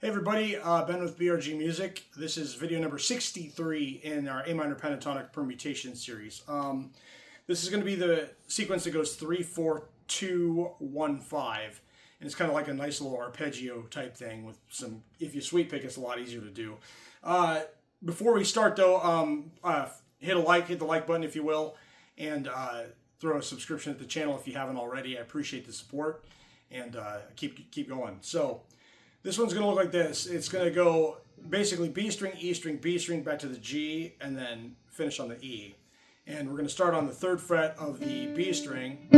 Hey everybody, Ben with BRG Music. This is video number 63 in our A minor pentatonic permutation series. This is going to be the sequence that goes 3, 4, 2, 1, 5. And it's kind of like a nice little arpeggio type thing with some, if you sweep pick, it's a lot easier to do. Before we start though, hit the like button if you will, and throw a subscription at the channel if you haven't already. I appreciate the support, and keep going. So, this one's going to look like this. It's going to go basically B string, E string, B string, back to the G, and then finish on the E. And we're going to start on the 3rd fret of the B string,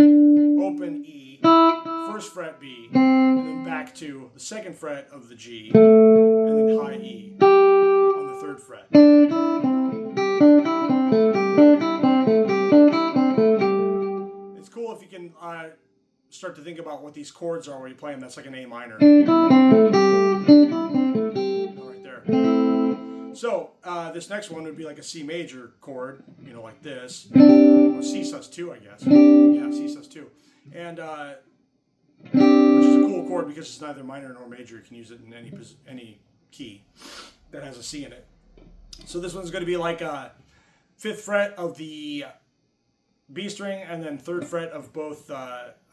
open E, 1st fret B, and then back to the 2nd fret of the G, and then high E on the 3rd fret. It's cool if you can start to think about what these chords are when you play them. That's like an A minor. Right there. So this next one would be like a C major chord, like this. Or C sus2, I guess. Yeah, C sus2. And which is a cool chord because it's neither minor nor major. You can use it in any key that has a C in it. So this one's going to be like a 5th fret of the B string, and then 3rd fret of both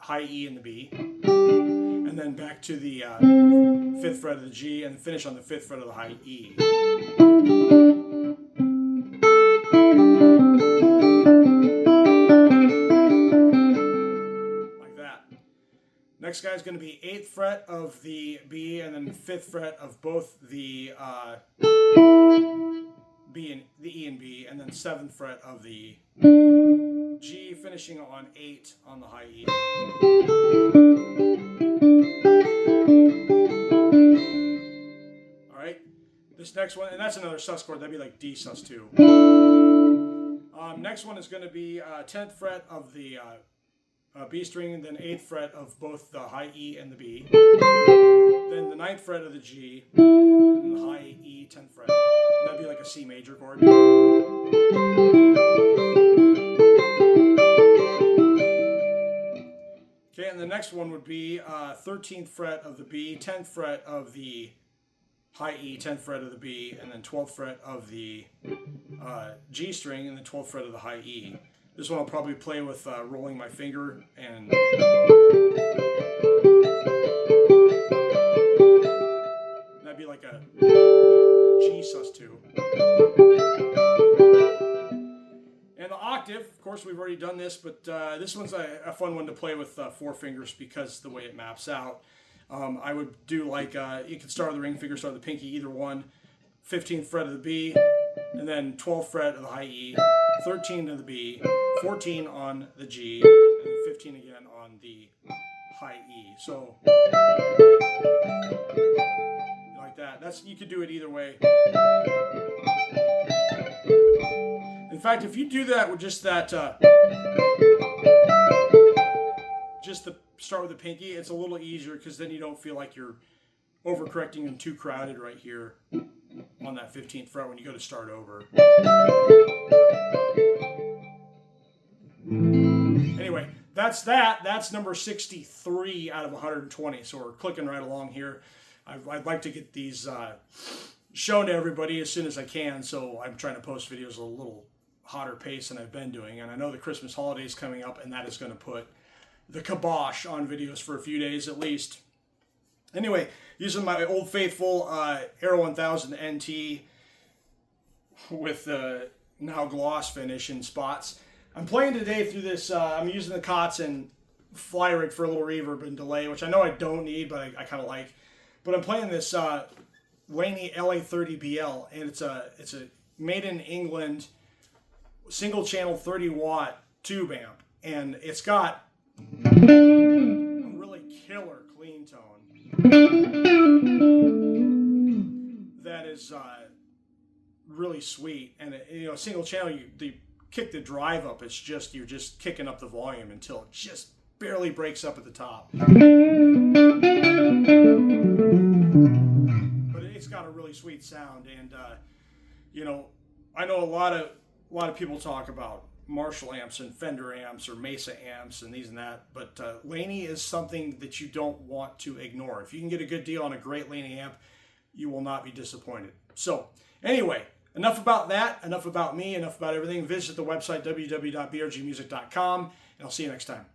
high E and the B, and then back to the 5th fret of the G, and finish on the 5th fret of the high E. Like that. Next guy is going to be 8th fret of the B, and then 5th fret of both the B and the E and B, and then 7th fret of the G, finishing on 8 on the high E. Alright, this next one, and that's another sus chord, that'd be like D sus2. Next one is going to be 10th fret of the B string, and then 8th fret of both the high E and the B. Then the 9th fret of the G, and the high E, 10th fret. That'd be like a C major chord. Okay, and the next one would be 13th fret of the B, 10th fret of the high E, 10th fret of the B, and then 12th fret of the G string, and then 12th fret of the high E. This one I'll probably play with rolling my finger, and that'd be like a G sus2. And the octave, of course, we've already done this, but this one's a fun one to play with 4 fingers because the way it maps out. I would do like, you could start with the ring finger, start with the pinky, either one. 15th fret of the B, and then 12th fret of the high E, 13 of the B, 14 on the G, and then 15 again on the high E. So, like that. You could do it either way. In fact, if you do that with just that, just the start with the pinky, it's a little easier because then you don't feel like you're overcorrecting and too crowded right here on that 15th fret when you go to start over. Anyway, that's that. That's number 63 out of 120. So we're clicking right along here. I'd like to get these shown to everybody as soon as I can, so I'm trying to post videos at a little hotter pace than I've been doing. And I know the Christmas holiday is coming up, and that is going to put the kibosh on videos for a few days at least. Anyway, using my old faithful Aero 1000 NT with the now gloss finish in spots. I'm playing today through this, I'm using the Kotzen fly rig for a little reverb and delay, which I know I don't need, but I kind of like. But I'm playing this Laney LA30BL, and it's a made in England single channel 30 watt tube amp, and it's got a really killer clean tone that is really sweet. And single channel, you kick the drive up, it's just, you're just kicking up the volume until it just barely breaks up at the top. But it's got a really sweet sound, and I know a lot of people talk about Marshall amps and Fender amps or Mesa amps and these and that, but Laney is something that you don't want to ignore. If you can get a good deal on a great Laney amp, you will not be disappointed. So anyway, enough about that, enough about me, enough about everything. Visit the website, www.brgmusic.com, and I'll see you next time.